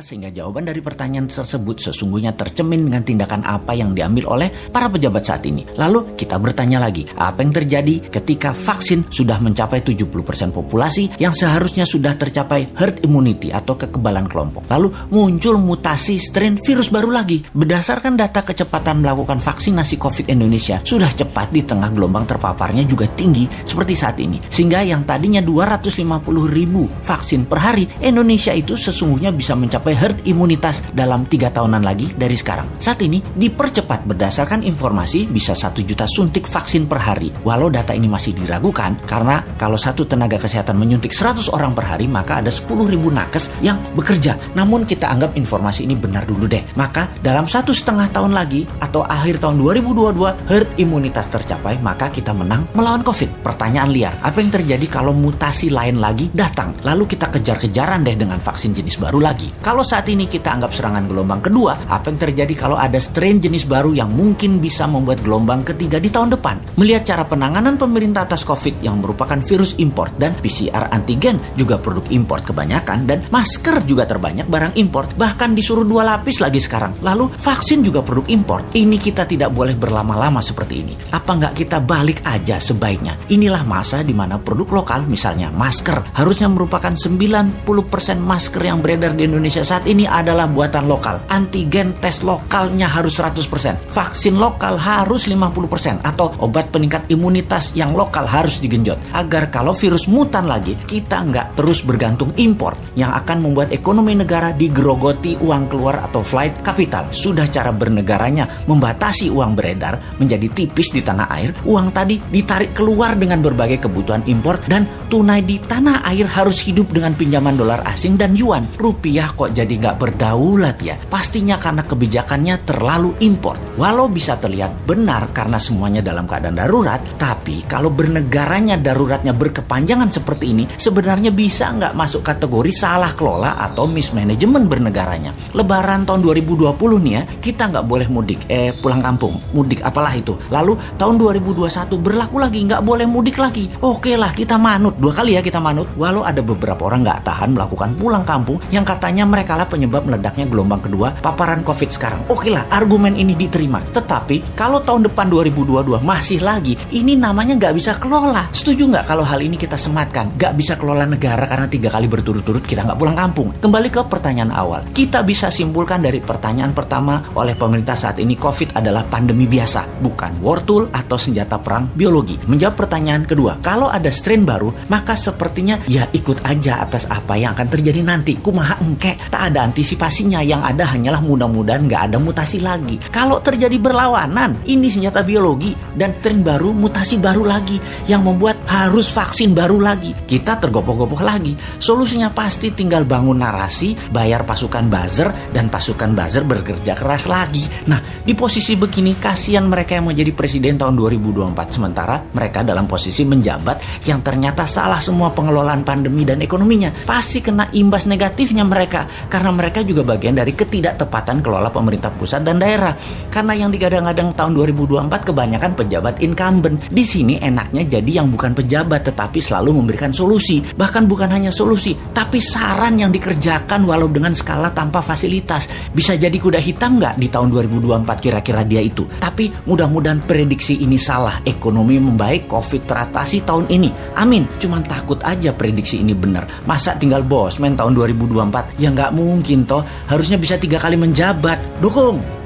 sehingga jawaban dari pertanyaan tersebut sesungguhnya tercermin dengan tindakan apa yang diambil oleh para pejabat saat ini. Lalu kita bertanya lagi, apa yang terjadi ketika vaksin sudah mencapai 70% populasi yang seharusnya sudah tercapai herd immunity atau kekebalan kelompok. Lalu muncul mutasi strain virus baru lagi. Berdasarkan data kecepatan melakukan vaksinasi COVID Indonesia sudah cepat di tengah gelombang terpaparnya juga tinggi seperti saat ini. Sehingga yang tadinya 250.000 vaksin per hari, Indonesia itu sesungguhnya bisa mencapai herd imunitas dalam 3 tahunan lagi dari sekarang. Saat ini dipercepat berdasarkan informasi bisa 1 juta suntik vaksin per hari. Walau data ini masih diragukan karena kalau satu tenaga kesehatan menyuntik 100 orang per hari maka ada 10.000 nakes yang bekerja. Namun kita anggap informasi ini benar dulu deh. Maka dalam 1,5 tahun lagi atau akhir tahun 2022 herd imunitas tercapai maka kita menang melawan COVID. Pertanyaan liar, apa yang terjadi kalau mutasi lain lagi datang? Lalu kita kejar-kejaran deh dengan vaksin jenis baru lagi. Kalau saat ini kita anggap serangan gelombang kedua, apa yang terjadi kalau ada strain jenis baru yang mungkin bisa membuat gelombang ketiga di tahun depan? Melihat cara penanganan pemerintah atas COVID yang merupakan virus import dan PCR antigen juga produk import kebanyakan dan masker juga terbanyak barang import, bahkan disuruh 2 lapis lagi sekarang. Lalu vaksin juga produk import. Ini kita tidak boleh berlama-lama seperti ini. Apa nggak kita balik aja sebaiknya? Inilah masa di mana produk lokal, misalnya masker, harusnya merupakan 90% masker yang beredar di Indonesia saat ini adalah buatan lokal. Antigen tes lokalnya harus 100%. Vaksin lokal harus 50%. Atau obat peningkat imunitas yang lokal harus digenjot. Agar kalau virus mutan lagi, kita nggak terus bergantung impor yang akan membuat ekonomi negara digerogoti uang keluar atau flight capital. Sudah cara bernegaranya membatasi uang beredar menjadi tipis di tanah air, uang tadi ditarik keluar dengan berbagai kebutuhan impor dan tunai di tanah air harus hidup dengan pinjaman dolar asing dan yuan. Rupiah kok jadi nggak berdaulat ya? Pastinya karena kebijakannya terlalu impor. Walau bisa terlihat benar karena semuanya dalam keadaan darurat, tapi kalau bernegaranya daruratnya berkepanjangan seperti ini, sebenarnya bisa nggak masuk kategori salah kelola atau mismanagement bernegaranya. Lebaran tahun 2020 nih ya, kita nggak boleh mudik, pulang kampung, mudik apalah itu. Lalu tahun 2021 berlaku lagi, nggak boleh mudik lagi. Oke lah, kita manut, 2 kali ya kita manut. Walau ada beberapa orang nggak tahan melakukan pulang kampung yang katanya mereka lah penyebab meledaknya gelombang kedua paparan COVID sekarang. Oke lah, argumen ini diterima. Tetapi kalau tahun depan 2022 masih lagi, ini namanya nggak bisa kelola. Setuju nggak kalau hal ini kita sematkan? Nggak bisa kelola negara karena 3 kali berturut-turut kita nggak pulang kampung. Kembali ke pertanyaan awal. Kita bisa simpulkan dari pertanyaan pertama oleh pemerintah saat ini, COVID adalah pandemi biasa, bukan war tool atau senjata perang biologi. Menjawab pertanyaan kedua, kalau ada strain baru, maka sepertinya ya ikut aja atas apa yang akan terjadi nanti. Kumaha engke, tak ada antisipasinya, yang ada hanyalah mudah-mudahan nggak ada mutasi lagi. Kalau terjadi berlawanan, ini senjata biologi dan strain baru, mutasi baru lagi yang membuat harus vaksin baru lagi. Kita tergopoh-gopoh lagi. Solusinya pasti tinggal bangun narasi, bayar pasukan buzzer, dan pasukan buzzer bekerja keras lagi. Nah, di posisi begini kasihan mereka yang mau jadi presiden tahun 2024, sementara mereka dalam posisi menjabat yang ternyata salah semua pengelolaan pandemi dan ekonominya. Pasti kena imbas negatifnya mereka, karena mereka juga bagian dari ketidaktepatan kelola pemerintah pusat dan daerah. Karena yang digadang-gadang tahun 2024 kebanyakan pejabat incumbent. Di sini enaknya jadi yang bukan pejabat tetapi selalu memberikan solusi. Bahkan bukan hanya solusi, tapi saran yang dikerjakan walau dengan skala tanpa fasilitas. Bisa jadi kuda hitam nggak di tahun 2024 kira-kira dia itu? Tapi mudah-mudahan prediksi ini salah. Ekonomi membaik, COVID teratasi tahun ini. Amin. Cuman takut aja prediksi ini benar. Masa tinggal bosman tahun 2024? Ya nggak mungkin toh. Harusnya bisa 3 kali menjabat. Dukung!